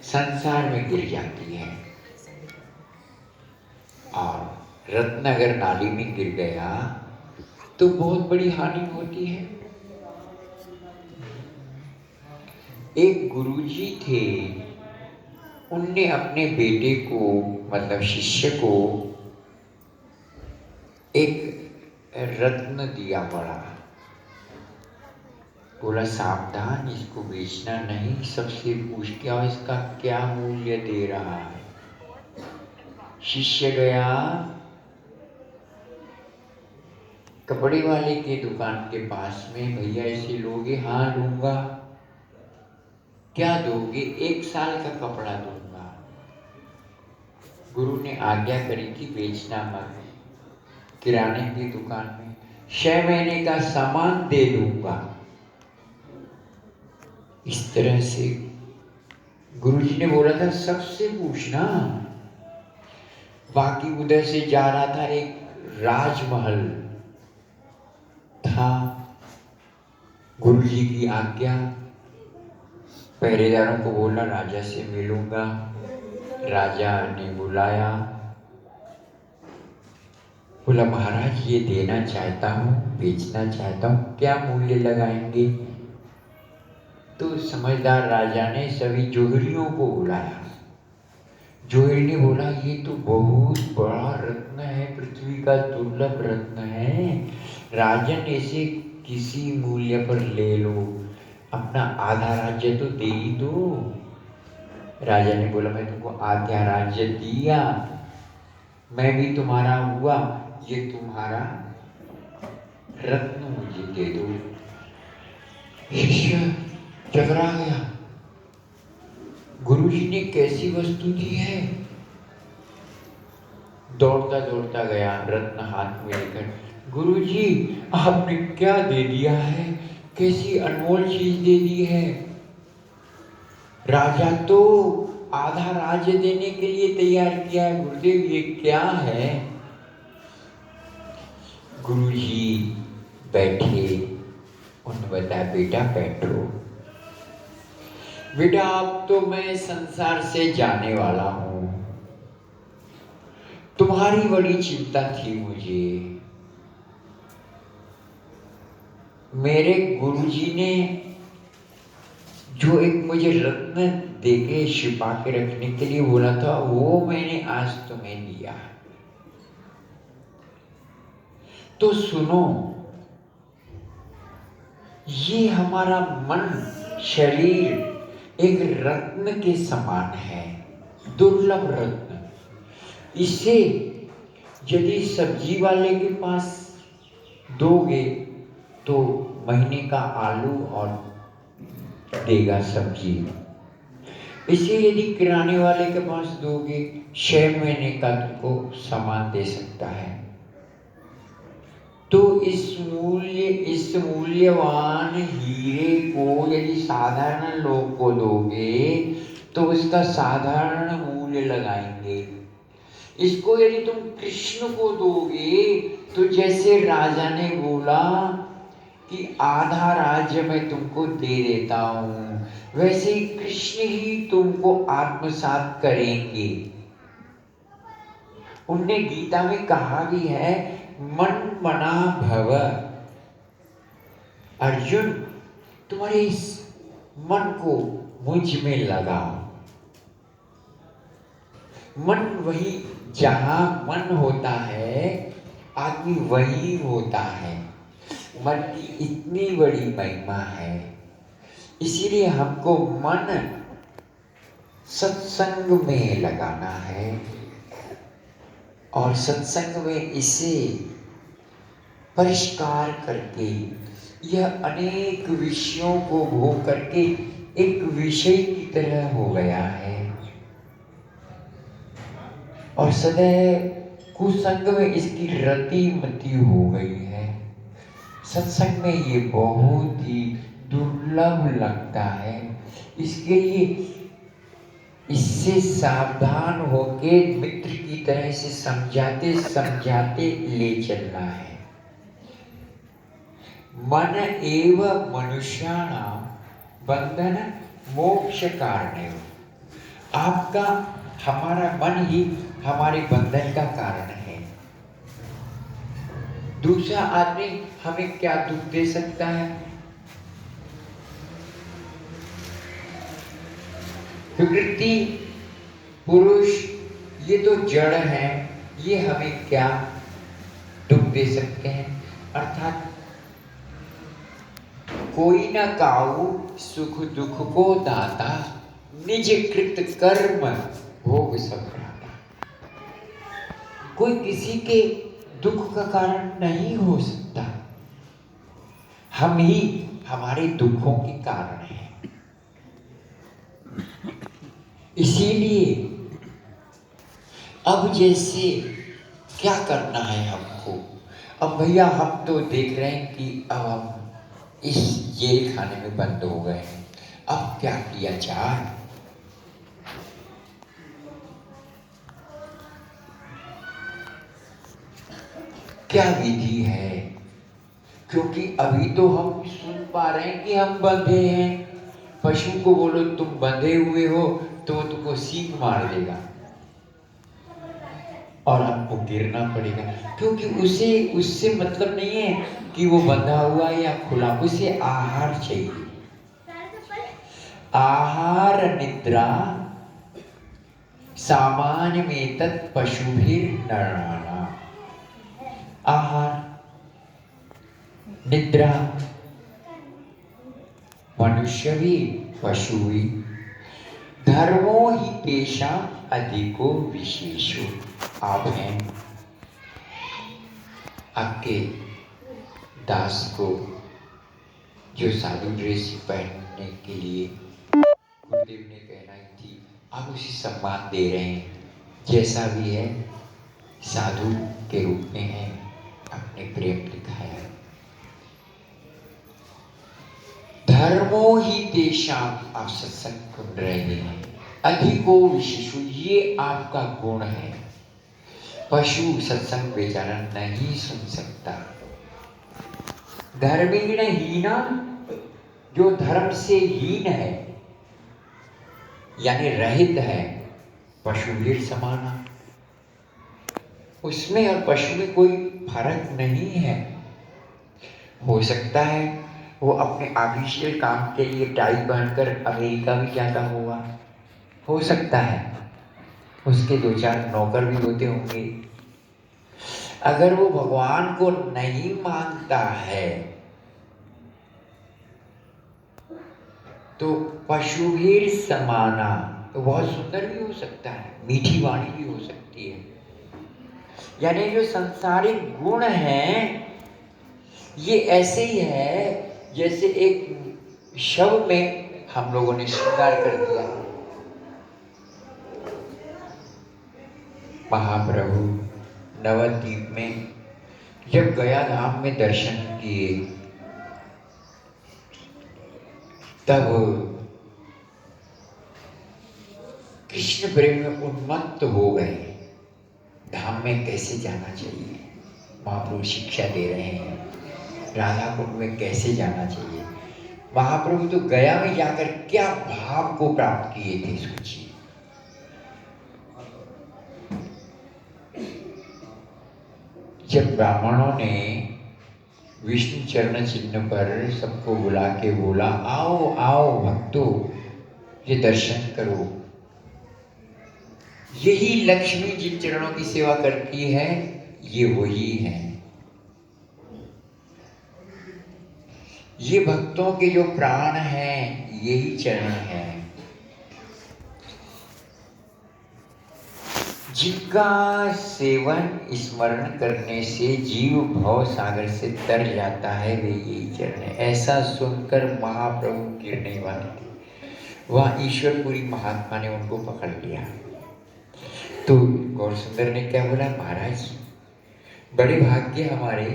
संसार में गिर जाती है और रत्न अगर नाली में गिर गया तो बहुत बड़ी हानि होती है। एक गुरुजी थे, उनने अपने बेटे को मतलब शिष्य को एक रत्न दिया बड़ा, बोला सावधान इसको बेचना नहीं, सबसे पूछ के आओ इसका क्या मूल्य दे रहा है। शिष्य गया कपड़े वाले के दुकान के पास में, भैया इसे लोगे? हाँ लूंगा। क्या दोगे? 1 साल का कपड़ा दूंगा। गुरु ने आज्ञा करी थी बेचना मत। किराने की दुकान में 6 महीने का सामान दे दूंगा। इस तरह से गुरुजी ने बोला था सबसे पूछना। बाकी उधर से जा रहा था, एक राजमहल था, गुरुजी की आज्ञा, पहरेदारों को बोला राजा से मिलूंगा। राजा ने बुलाया, बोला महाराज ये देना चाहता हूँ, बेचना चाहता हूँ, क्या मूल्य लगाएंगे? तो समझदार राजा ने सभी जोहरियों को बुलाया। जोहरी ने बोला ये तो बहुत बड़ा रत्न है, पृथ्वी का दुर्लभ रत्न है, राजन इसे किसी मूल्य पर ले लो, अपना आधा राज्य तो दे ही दो। राजा ने बोला मैं तुमको आधा राज्य दिया, मैं भी तुम्हारा हुआ, ये तुम्हारा रत्न मुझे दे दो। शिष्य चकरा गया, गुरुजी ने कैसी वस्तु दी है। दौड़ता दौड़ता गया रत्न हाथ में लेकर, गुरुजी आपने क्या दे दिया है, कैसी अनमोल चीज दे दी है। राजा तो आधा राज्य देने के लिए तैयार किया है, गुरुदेव ये क्या है। गुरुजी बैठे, उन्होंने बताया बेटा बैठो, बेटा अब तो मैं संसार से जाने वाला हूं, तुम्हारी बड़ी चिंता थी मुझे। मेरे गुरुजी ने जो एक मुझे रत्न देके छिपा के रखने के लिए बोला था, वो मैंने आज तुम्हें दिया। तो सुनो, ये हमारा मन शरीर एक रत्न के समान है, दुर्लभ रत्न। इसे यदि सब्जी वाले के पास दोगे तो महीने का आलू और देगा सब्जी, इसे यदि किराने वाले के पास दोगे 6 महीने का तुमको सामान दे सकता है। तो इस मूल्यवान हीरे को यदि साधारण लोग को दोगे तो उसका साधारण मूल्य लगाएंगे। इसको यदि तुम कृष्ण को दोगे तो जैसे राजा ने बोला कि आधा राज्य मैं तुमको दे देता हूं, वैसे ही कृष्ण ही तुमको आत्मसात करेंगे। उनने गीता में कहा भी है मन मना भव। अर्जुन तुम्हारे इस मन को मुझ में लगाओ। मन वही, जहां मन होता है आदमी वही होता है। मन की इतनी बड़ी महिमा है, इसीलिए हमको मन सत्संग में लगाना है और सत्संग में इसे परिष्कार करके यह अनेक विषयों को भोग करके एक विषय की तरह हो गया है और सदैव कुसंग में इसकी रति मति हो गई है। सत्संग में ये बहुत ही दुर्लभ लगता है, इसके लिए इससे सावधान होके मित्र की तरह से समझाते समझाते ले चलना है। मन एव मनुष्याणां बंधन मोक्ष कारणेव। आपका हमारा मन ही हमारे बंधन का कारण है। दूसरा आदमी हमें क्या दुख दे सकता है? प्रकृति, पुरुष, ये तो जड़ है, ये हमें क्या दुख दे सकते हैं? अर्थात कोई न काऊ सुख दुख को दाता, निज कृत कर्म भोग सब भ्राता। कोई किसी के दुख का कारण नहीं हो सकता, हम ही हमारे दुखों के कारण हैं। इसीलिए अब जैसे क्या करना है हमको? अब भैया हम तो देख रहे हैं कि अब हम इस जेल खाने में बंद हो गए हैं, अब क्या किया जाए? क्या विधि है? क्योंकि अभी तो हम सुन पा रहे हैं कि हम बंधे हैं। पशु को बोलो तुम बंधे हुए हो तो वो तुमको सींग मार देगा और हमको गिरना पड़ेगा, क्योंकि उसे उससे मतलब नहीं है कि वो बंधा हुआ है या खुला, उसे आहार चाहिए। आहार निद्रा सामान्य में तत् पशुभिर नराणाम। आहार निद्रा मनुष्य भी पशु भी, धर्मो ही पेशा अधिको विशेषो। आप हैं, आपके दास को जो साधु ड्रेस पहनने के लिए गुरुदेव ने कहनाई थी, आप उसे सम्मान दे रहे हैं। जैसा भी है साधु के रूप में है, अपने प्रेम दिखाया। धर्मो ही तेषाम, आप सत्संग सुन रहे हैं, अधिको विशेषु, ये आपका गुण है। पशु सत्संग बेचारा नहीं सुन सकता। धर्मीण हीना, जो धर्म से हीन है यानी रहित है, पशुवीर समाना, उसमें और पशु में कोई फर्क नहीं है। हो सकता है वो अपने ऑफिशियल काम के लिए टाई पहनकर अमेरिका भी जाता हुआ, हो सकता है उसके 2-4 नौकर भी होते होंगे। अगर वो भगवान को नहीं मानता है तो पशुवीर समाना, तो बहुत सुंदर भी हो सकता है, मीठी वाणी भी हो सकती है। यानी जो संसारिक गुण हैं ये ऐसे ही है जैसे एक शव में हम लोगों ने श्रृंगार कर दिया। महाप्रभु नवद्वीप में जब गया धाम में दर्शन किए, तब कृष्ण प्रेम में उन्मत्त हो गए। धाम में कैसे जाना चाहिए, महाप्रभु शिक्षा दे रहे हैं। राधा कुंड में कैसे जाना चाहिए, महाप्रभु तो गया में जाकर क्या भाव को प्राप्त किए थे, सोचिए। जब ब्राह्मणों ने विष्णु चरण चिन्ह पर सबको बुला के बोला, आओ आओ भक्तों, ये दर्शन करो, यही लक्ष्मी जिन चरणों की सेवा करती है ये वही है। ये भक्तों के जो प्राण हैं यही चरण है, जिनका सेवन स्मरण करने से जीव भव सागर से तर जाता है, वे यही चरण है। ऐसा सुनकर महाप्रभु गिरने वाले थे। वह ईश्वरपुरी महात्मा ने उनको पकड़ लिया। तो गौर सुंदर ने क्या बोला, महाराज बड़े भाग्य हमारे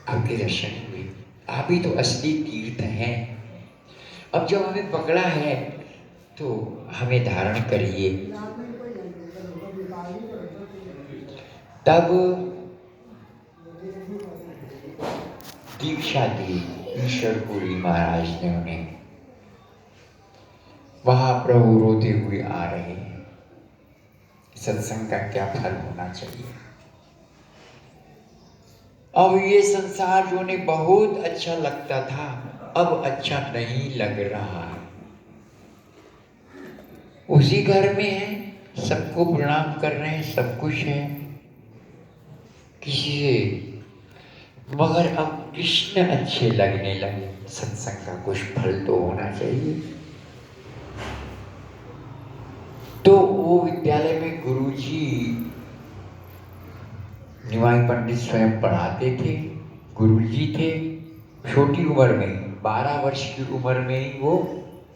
आपके दर्शन हुए, आप ही तो असली तीर्थ हैं। अब जब हमें पकड़ा है तो हमें धारण करिए। तब दीक्षा दी ईश्वरपुरी महाराज ने उन्हें। वहां प्रभु रोते हुए आ रहे हैं। सत्संग का क्या फल होना चाहिए। अब ये संसार जो ने बहुत अच्छा लगता था, अब अच्छा नहीं लग रहा है। उसी घर में है, सबको प्रणाम कर रहे हैं, सब कुछ है किसी से, मगर अब कृष्ण अच्छे लगने लगे। सत्संग का कुछ फल तो होना चाहिए। तो वो विद्यालय में गुरुजी निमाई पंडित स्वयं पढ़ाते थे, गुरुजी थे। छोटी उम्र में 12 वर्ष की उम्र में ही वो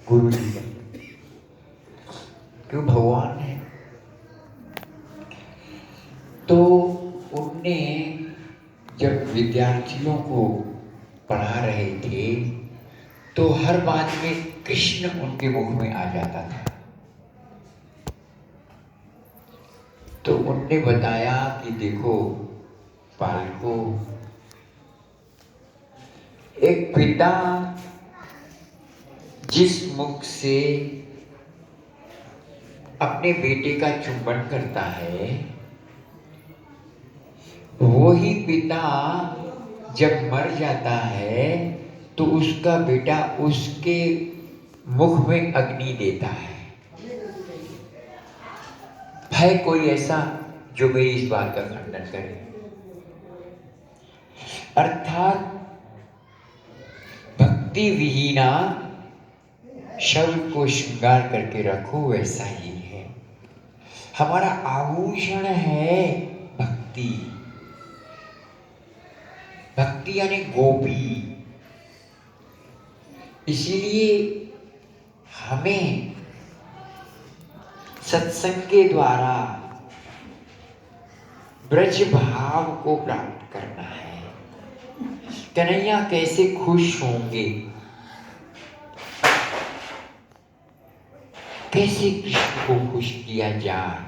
गुरुजी बने, क्यों भगवान है। तो उनने जब विद्यार्थियों को पढ़ा रहे थे तो हर बात में कृष्ण उनके मुख में आ जाता था। तो उनने बताया कि देखो बालको, एक पिता जिस मुख से अपने बेटे का चुंबन करता है, वही पिता जब मर जाता है तो उसका बेटा उसके मुख में अग्नि देता है। है कोई ऐसा जो मेरी इस बात का खंडन करे? अर्थात भक्ति विहीना शब्द को श्रृंगार करके रखो, वैसा ही है। हमारा आभूषण है भक्ति। भक्ति यानी गोपी। इसीलिए हमें सत्संग के द्वारा ब्रज भाव को प्राप्त करना है। कन्हैया कैसे खुश होंगे, कैसे कृष्ण को खुश किया जाए।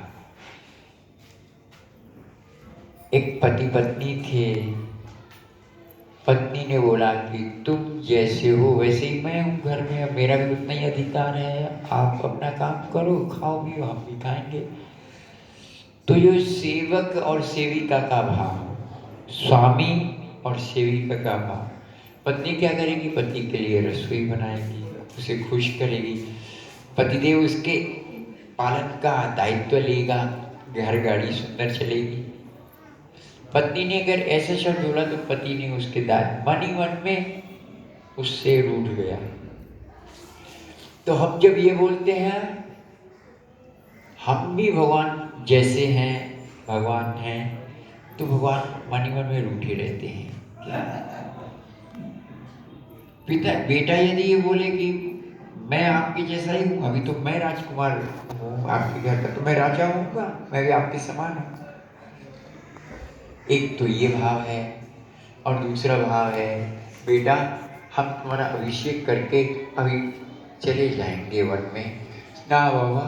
एक पति पत्नी थे, पत्नी ने बोला कि तुम जैसे हो वैसे ही मैं हूँ घर में, अब मेरा भी उतना ही अधिकार है, आप अपना काम करो, खाओ पियो, हम भी खाएंगे। तो जो सेवक और सेविका का भाव, स्वामी और सेविका का भाव, पत्नी क्या करेगी? पति के लिए रसोई बनाएगी, उसे खुश करेगी, पतिदेव उसके पालन का दायित्व लेगा, घर गाड़ी सुंदर चलेगी। पत्नी ने अगर ऐसा शब्द बोला तो पति ने उसके दायित्व मन ही मन में उससे रूठ गया। तो हम जब ये बोलते हैं हम भी भगवान जैसे हैं, भगवान हैं, तो भगवान मन ही मन में रूठे रहते हैं। पिता बेटा यदि ये बोले कि मैं आपके जैसा ही हूँ, अभी तो मैं राजकुमार हूँ आपके घर का, तो मैं राजा हूँगा, मैं भी आपके समान हूँ। एक तो ये भाव है, और दूसरा भाव है, बेटा हम तुम्हारा अभिषेक करके अभी चले जाएंगे वन में। ना बाबा,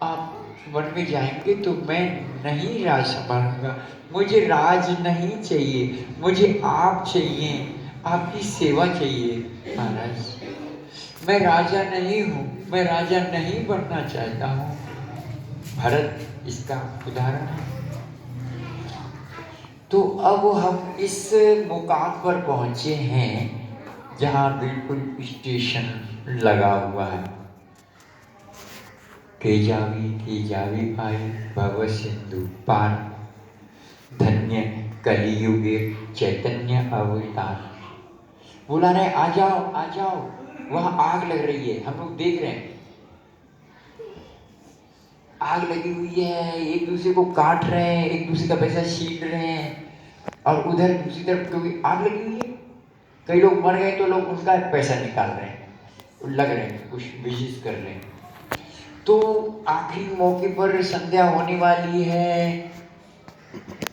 आप वन में जाएंगे तो मैं नहीं राज संभालूंगा, मुझे राज नहीं चाहिए, मुझे आप चाहिए, आपकी सेवा चाहिए। महाराज मैं राजा नहीं हूँ, मैं राजा नहीं बनना चाहता हूँ। भरत इसका उदाहरण है। तो अब हम इस मुकाम पर पहुंचे हैं जहाँ बिल्कुल स्टेशन लगा हुआ है। के जावी पाई भव सिंधु पार, धन्य कलियुगे चैतन्य अवतार। बुला रहे आ जाओ आ जाओ, वहां आग लग रही है, हम लोग देख रहे हैं, आग लगी हुई है, एक दूसरे को काट रहे हैं, एक दूसरे का पैसा छीन रहे हैं, और उधर दूसरी तरफ क्योंकि आग लगी हुई है, कई लोग मर गए तो लोग उसका पैसा निकाल रहे हैं, लग रहे हैं, कुछ बिजनेस कर रहे हैं। तो आखिरी मौके पर संध्या होने वाली है,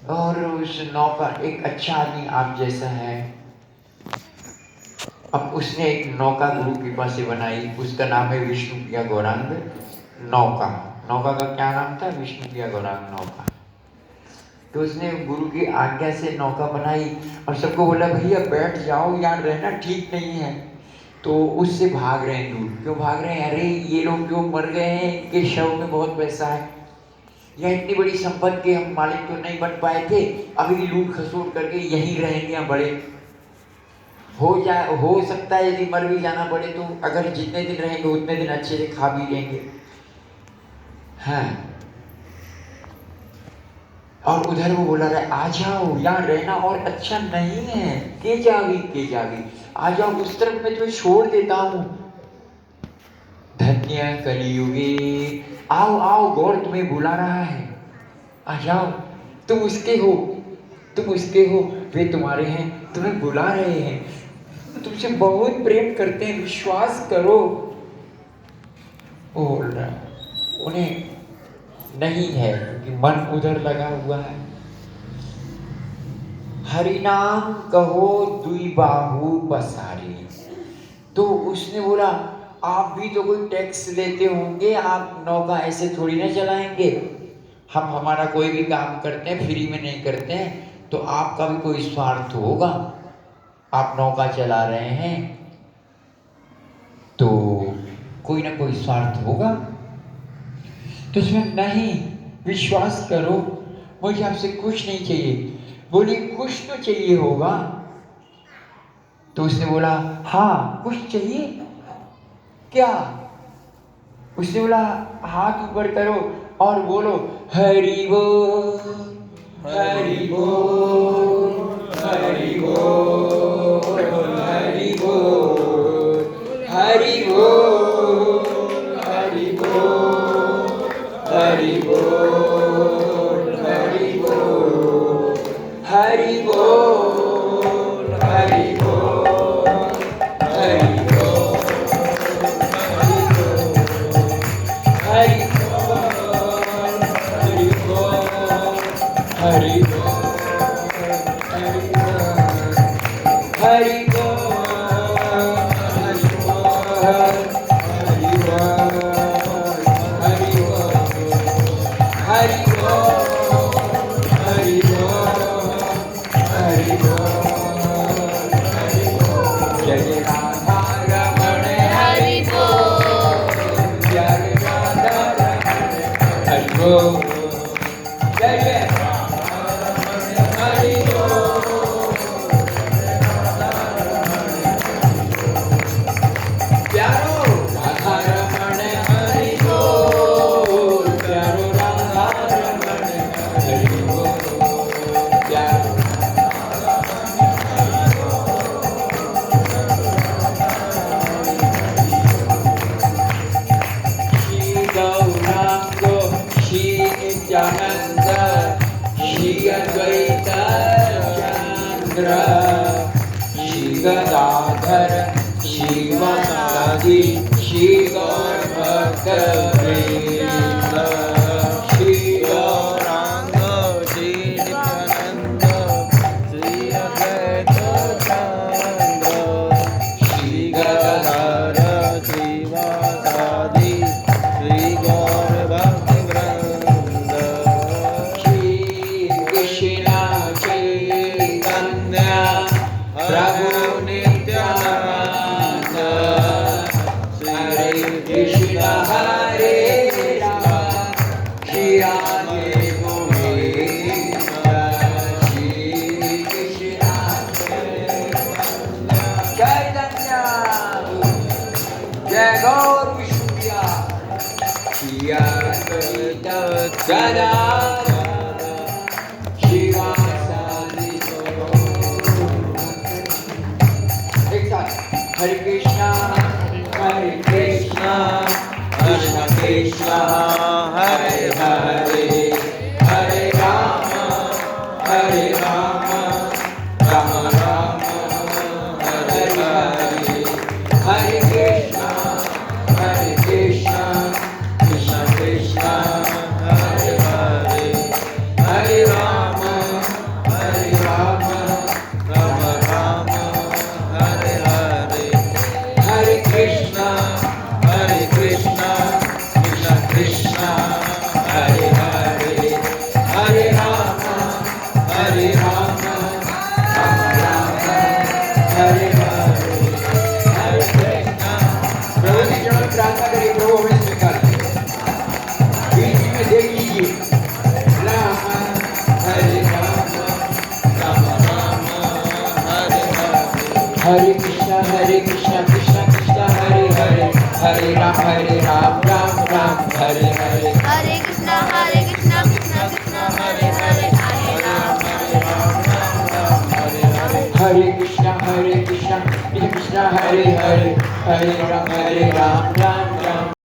और उस नौका एक अच्छा आदमी आप जैसा है, अब उसने एक नौका गुरु कृपा से बनाई, उसका नाम है विष्णु प्रिया गौरांग नौका। नौका का क्या नाम था? विष्णु प्रिया गौरांग नौका। तो उसने गुरु की आज्ञा से नौका बनाई और सबको बोला भैया बैठ जाओ, यहाँ रहना ठीक नहीं है। तो उससे भाग रहे हैं दूर। क्यों भाग रहे हैं? अरे ये लोग जो मर गए हैं इनके शव में बहुत पैसा है, या इतनी बड़ी संपत्ति के हम मालिक तो नहीं बन पाए थे, अभी लूट खसोट करके यहीं रहेंगे हम बड़े। हो सकता है यदि मर भी जाना पड़े तो अगर जितने दिन रहेंगे उतने दिन अच्छे से खा भी लेंगे। हाँ, और उधर वो बोला रहा, आ जाओ, यहाँ रहना और अच्छा नहीं है, के जावी आ जाओ, उस तरफ मैं तुम्हें छोड़ देता हूँ। धन्य कलियुगे, आओ आओ, गौर तुम्हें बुला रहा है, आ जाओ, तुम उसके हो, वे तुम्हारे हैं, तुम्हें बुला रहे हैं, तुमसे बहुत प्रेम करते हैं, विश्वास करो। वो बोल रहा उन्हें नहीं है, क्योंकि मन उधर लगा हुआ है। हरिनाम कहो दुई बाहु पसारी। तो उसने बोला, आप भी तो कोई टैक्स लेते होंगे, आप नौका ऐसे थोड़ी ना चलाएंगे, हम हमारा कोई भी काम करते हैं फ्री में नहीं करते हैं, तो आपका भी कोई स्वार्थ होगा, आप नौका चला रहे हैं तो कोई ना कोई स्वार्थ होगा। तो उसमें नहीं, विश्वास करो, मुझे आपसे कुछ नहीं चाहिए। बोली कुछ तो चाहिए होगा। तो उसने बोला, हाँ कुछ चाहिए, क्या? उसने बोला, हाथ ऊपर करो और बोलो, हरि बोल हरि बोल हरि बोल हरि बोल हरि बोल हरि बोल हरि बोल हरि बोल हरि बोल हरि बोल हरि बोल हरि हरि हरि गदाधर शिवसादि श्री गौर भक्त वृंद श्री गौरांग श्री नित्यानंद श्री अद्वैत चंद्र श्री गदाधर शिवसादि श्री गौर भक्त वृंद श्री कृष्ण चैतन्य प्रभु नित्यानंद हरे कृष्ण हरे राम श्री राधे गोविंद श्री कृष्ण चैतन्य जय गौर विष्णुप्रिया श्री अद्वैत गदाधर हरे कृष्णा कृष्णा कृष्णा हरे हरे हरे राम राम राम हरे हरे हरे कृष्णा कृष्णा कृष्णा हरे हरे हरे राम राम राम हरे हरे हरे कृष्णा कृष्णा कृष्णा हरे कृष्णा कृष्णा कृष्णा हरे हरे, हरे राम राम राम हरे हरे। हरे कृष्णा कृष्णा कृष्णा हरे हरे, हरे राम राम हरे हरे। हरे कृष्णा कृष्णा कृष्णा हरे हरे, हरे राम राम